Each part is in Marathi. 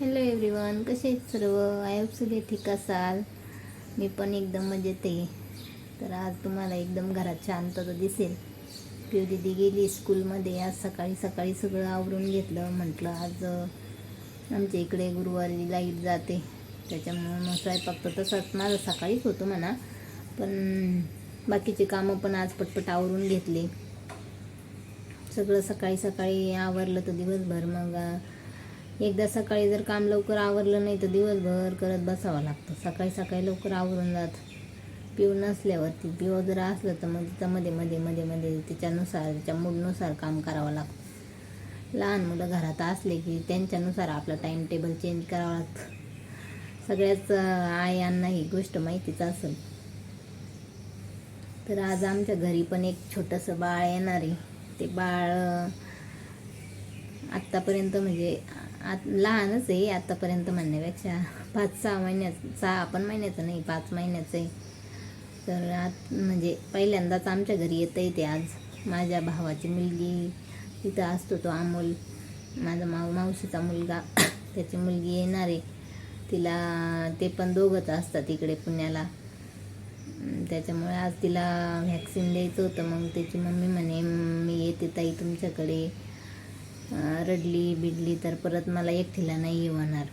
हॅलो एव्हरीवन, कसे आहेत सर्व? आय होप सगळे ठीक असाल. मी पण एकदम मजेत आहे. तर आज तुम्हाला एकदम घरात शांतता दिसेल. पिऊ दीदी गेली स्कूलमध्ये. आज सकाळी सकाळी सगळं आवरून घेतलं. म्हटलं आज आमच्या इकडे गुरुवारी लाईट जाते, त्याच्यामुळं मग स्वयंपाक तर तसाच माझं सकाळीच होतो म्हणा, पण बाकीचे कामं पण आज पटपट आवरून घेतले. सगळं सकाळी सकाळी आवरलं तर दिवसभर मग एकदा सकाळी जर काम लवकर आवरलं नाही तर दिवसभर करत बसावं लागतं. सकाळी सकाळी लवकर आवरून जात. पिऊ नसल्यावरती, पिऊ जर असलं तर मग तिचं मध्ये मध्ये मध्ये मध्ये तिच्यानुसार, तिच्या मूडनुसार काम करावं लागतं. लहान मुलं घरात असले की त्यांच्यानुसार आपलं टाईम टेबल चेंज करावं लागतं. सगळ्याच आयांना ही गोष्ट माहितीच असेल. तर आज आमच्या घरी पण एक छोटंसं बाळ येणार आहे. ते बाळ आत्तापर्यंत म्हणजे लहानच आहे आत्तापर्यंत म्हणण्यापेक्षा. 5-6 महिन्याचं, 6 पण महिन्याचं नाही, 5 महिन्याचं आहे. तर म्हणजे पहिल्यांदाच आमच्या घरी येतं आहे ते. आज माझ्या भावाची मुलगी तिथं असतो, तो अमोल, माझा मावशीचा मुलगा, त्याची मुलगी येणार आहे. तिला ते पण दोघंच असतात इकडे पुण्याला, त्याच्यामुळे आज तिला व्हॅक्सिन द्यायचं होतं. मग त्याची मम्मी म्हणे मी येते ताई तुमच्याकडे, रडली बिडली तर परत मला एकटीला नाही होणार.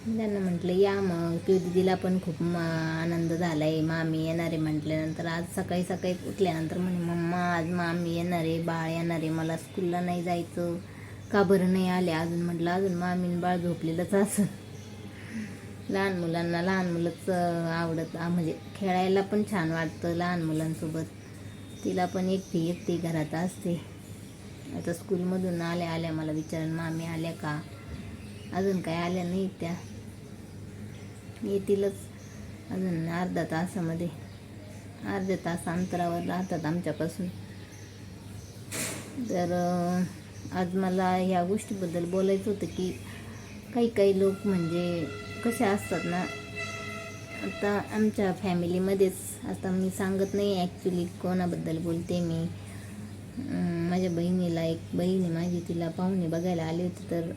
त्यांना म्हटलं या मग. पिऊ दीदीला पण खूप आनंद झाला आहे, मामी येणार आहे म्हटल्यानंतर. आज सकाळी सकाळी उठल्यानंतर म्हणे मम्मा आज मामी येणार आहे, बाळ येणार आहे, मला स्कूलला नाही जायचं, का बरं नाही आले अजून? म्हटलं अजून मामी बाळ झोपलेलंच असं. लहान मुलांना लहान मुलंच आवडत, म्हणजे खेळायला पण छान वाटतं लहान मुलांसोबत. तिला पण एकटी एकटी घरात असते. आता स्कूलमधून आल्या मला विचारून मामी आल्या का? अजून काय आल्या नाही त्या, येतीलच अजून अर्ध्या तासामध्ये. अर्ध्या तास अंतरावर राहतात आमच्यापासून. तर आज मला ह्या गोष्टीबद्दल बोलायचं होतं की काही काही लोक म्हणजे कसे असतात ना. आता आमच्या फॅमिलीमध्येच, आता मी सांगत नाही ॲक्च्युली कोणाबद्दल बोलते मी. माझ्या बहिणीला, एक बहीण आहे माझी, तिला पाहुणे बघायला आले होते. तर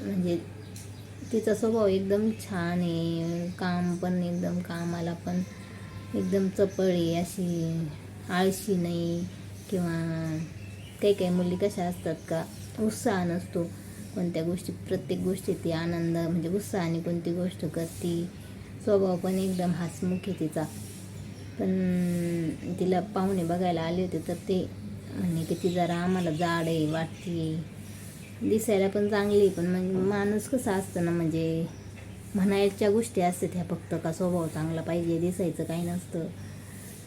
म्हणजे तिचा स्वभाव एकदम छान आहे, काम पण एकदम, कामाला पण एकदम चपळ आहे, अशी आळशी नाही. किंवा काही काही मुली कशा असतात का उत्साह नसतो कोणत्या गोष्टी, प्रत्येक गोष्टी ती आनंद म्हणजे उत्साहाने कोणती गोष्ट करते. स्वभाव पण एकदम हसमुख आहे तिचा. पण तिला पाहुणे बघायला आले होते तर ते म्हणे की ती जरा आम्हाला जाड आहे वाटते, दिसायला पण चांगली आहे, पण मग माणूस कसा असतं ना, म्हणजे म्हणायच्या गोष्टी असतात ह्या फक्त, का स्वभाव चांगला पाहिजे, दिसायचं काही नसतं.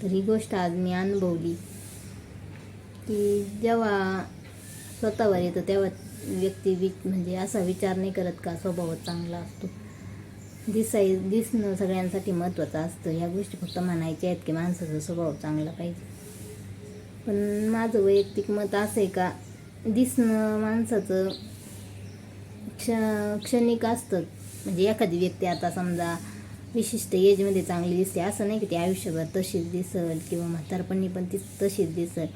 तर ही गोष्ट आज मी अनुभवली की जेव्हा स्वतःवर येतं तेव्हा व्यक्ती म्हणजे असा विचार नाही करत का स्वभाव चांगला असतो. दिसणं सगळ्यांसाठी महत्त्वाचं असतं. ह्या गोष्टी फक्त म्हणायच्या आहेत की माणसाचा स्वभाव चांगला पाहिजे. पण माझं वैयक्तिक मत असं आहे का दिसणं माणसाचं क्षणिक असतं. म्हणजे एखादी व्यक्ती आता समजा विशिष्ट एजमध्ये चांगली दिसते असं नाही की ती आयुष्यभर तशीच दिसेल, किंवा म्हातारपणी पण ती तशीच दिसेल.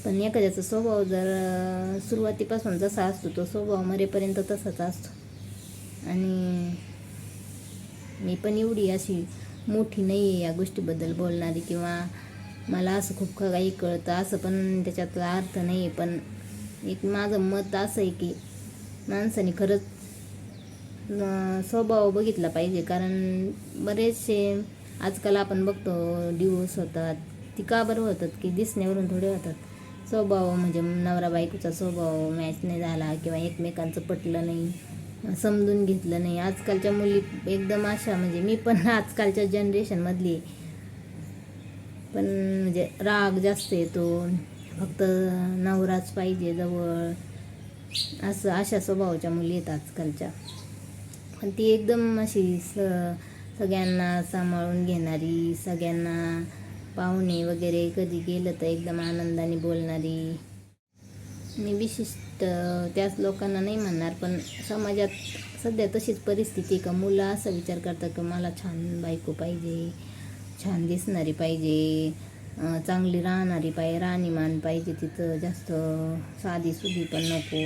पण एखाद्याचा स्वभाव जर सुरुवातीपासून जसा असतो तो स्वभाव मरेपर्यंत तसाच असतो. आणि मी पण एवढी अशी मोठी नाही आहे या गोष्टीबद्दल बोलणारी, किंवा मला असं खूप काही कळतं असं पण त्याच्यातला अर्थ नाही आहे. पण एक माझं मत असं आहे की माणसाने खरंच स्वभाव बघितला पाहिजे. कारण बरेचसे आजकाल आपण बघतो डिवोर्स होतात. ती का बरं होतात की दिसण्यावरून थोडे होतात. स्वभाव म्हणजे नवरा बायकोचा स्वभाव मॅच नाही झाला, किंवा एकमेकांचं पटलं नाही, समजून घेतलं नाही. आजकालच्या मुली एकदम अशा, म्हणजे मी पण आजकालच्या जनरेशनमधली, पण म्हणजे राग जास्त येतो, फक्त नवराच पाहिजे जवळ, असं अशा स्वभावाच्या मुली आहेत आजकालच्या. पण ती एकदम अशी सगळ्यांना सांभाळून घेणारी, सगळ्यांना पाहुणे वगैरे कधी गेलं तर एकदम आनंदाने बोलणारी. मी विशिष्ट त्याच लोकांना नाही म्हणणार, पण समाजात सध्या तशीच परिस्थिती का मुलं असा विचार करतात की मला छान बायको पाहिजे, छान दिसणारी पाहिजे, चांगली राहणीमान पाहिजे तिथं, जास्त साधीसुधी पण नको.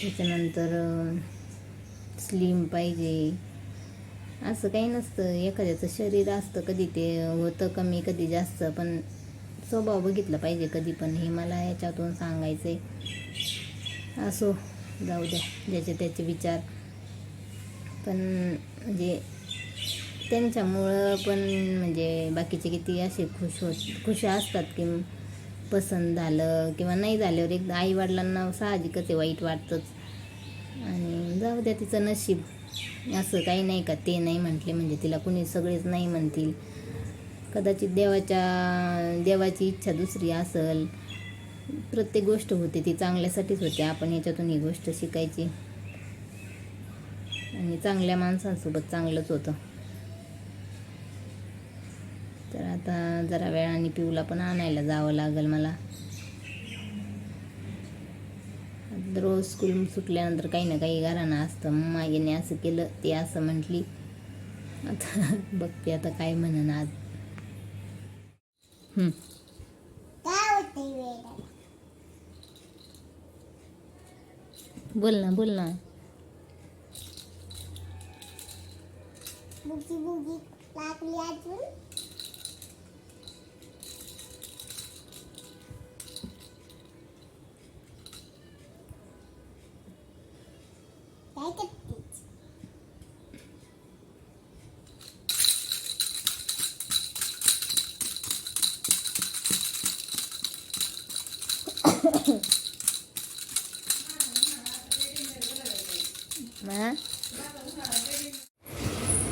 त्याच्यानंतर स्लिम पाहिजे, असं काही नसतं. एखाद्याचं शरीर असतं, कधी ते होतं कमी कधी जास्त, पण स्वभाव बघितला पाहिजे कधी पण. हे मला याच्यातून सांगायचं आहे. असो, जाऊ द्या, ज्याचे त्याचे विचार. पण म्हणजे त्यांच्यामुळं पण म्हणजे बाकीचे किती असे खुश असतात की पसंत झालं किंवा नाही झाल्यावर एकदा आईवडिलांना साहजिकच आहे, वाईट वाटतंच. आणि जाऊ द्या, तिचं नशीब. असं काही नाही का ते नाही म्हटले म्हणजे तिला कुणी सगळेच नाही म्हणतील. कदाचित देवाची इच्छा दुसरी असेल. प्रत्येक गोष्ट होते ती चांगल्यासाठीच होते. आपण याच्यातून ही गोष्ट शिकायची. आणि चांगल्या माणसांसोबत चांगलंच होतं. तर आता जरा वेळाने पिऊला पण आणायला जावं लागेल मला. रोज स्कूल सुटल्यानंतर काही ना काही घराणं असतं. मम्मा याने असं केलं, ते असं म्हटली. आता बघते आता काय म्हणन आज. बोल ना बोल ना. बुगी लागली अजून. काय करतेस?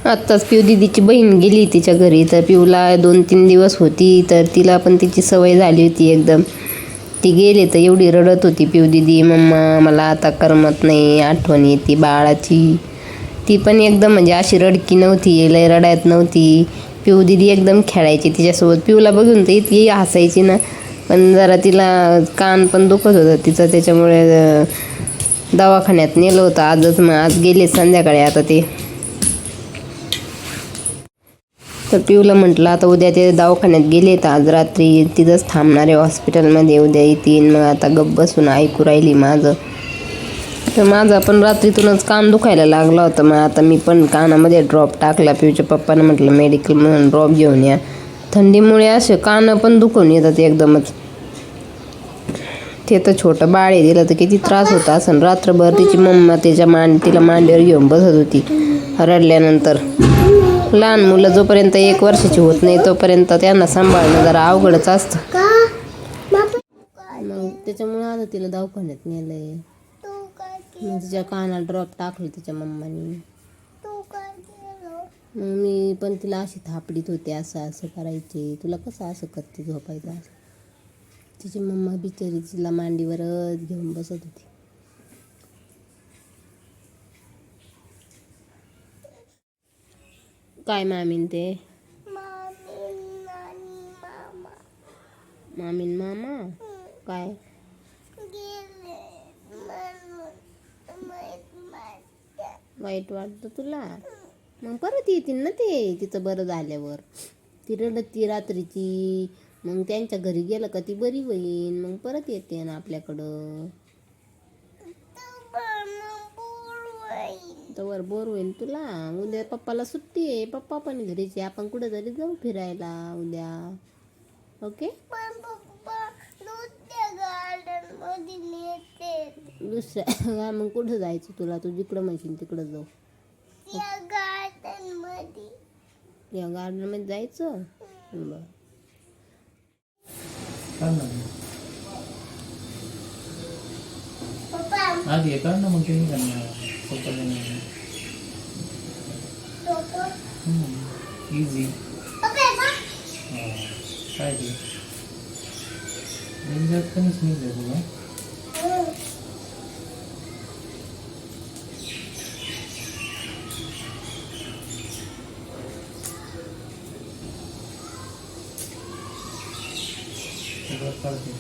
आत्ताच पिऊ दीदीची बहीण गेली तिच्या घरी. तर पिऊला 2-3 दिवस होती. तर तिला पण तिची सवय झाली होती एकदम. ती गेली तर एवढी रडत होती पिऊ दीदी, मम्मा मला आता करमत नाही, आठवण येते बाळाची. ती पण एकदम म्हणजे अशी रडकी नव्हती, लय रडायत नव्हती. पिऊ दीदी एकदम खेळायची तिच्यासोबत. पिऊला बघून तर इतकी हसायची ना. पण जरा तिला कान पण दुखत होतं तिचं, त्याच्यामुळे दवाखान्यात नेलं होतं आजच. मग आज गेले संध्याकाळी आता ते. तर पिऊला म्हटलं आता उद्या ते दवाखान्यात गेले, तर आज रात्री तिथंच थांबणार आहे हॉस्पिटलमध्ये, उद्या येतील. मग आता गप्प बसून ऐकू राहिली माझं. तर माझा पण रात्रीतूनच कान दुखायला लागला होता. मग आता मी पण कानामध्ये ड्रॉप टाकला. पिऊच्या पप्पानं म्हटलं मेडिकल म्हणून ड्रॉप घेऊन या. थंडीमुळे असे कान पण दुखून येतात एकदमच. ते तर छोटं बाळ आहे, तिला तर किती त्रास होता असं. रात्रभर तिची मम्मा तिला मांडीवर घेऊन बसत होती रडल्यानंतर. लहान मुलं जोपर्यंत 1 वर्षाची होत नाही तोपर्यंत त्यांना सांभाळणं जरा अवघडच असतं. मग त्याच्यामुळे आता तिला दवाखान्यात नेलंय. मग तिच्या कानाला ड्रॉप टाकले तिच्या मम्मानी. मग मी पण तिला अशी थापडीत होते, असं असं करायचे. तुला कसं असं करते झोपायचं असं. तिची मम्मा बिचारी तिला मांडीवरच घेऊन बसत होती. काय मामीन ते? मामीन मामा काय? वाईट वाटतं तुला? मग परत येतील ना ते तिचं बरं झाल्यावर. ती रडती रात्रीची, मग त्यांच्या घरी गेलं का ती बरी होईन, मग परत येते ना आपल्याकडं. तवर बोर होईल तुला. उद्या पप्पाला सुट्टी आहे, पप्पा पण घरीचे. आपण कुठं तरी जाऊ फिरायला उद्या. ओके. दुसऱ्या मग कुठं जायचं तुला? तू जिकडं म्हणशील तिकडं जाऊ. या गार्डन मध्ये जायचं. बरं आधी येतात ना मग ते इझी काय ते कमीच निघलं तुला. काढते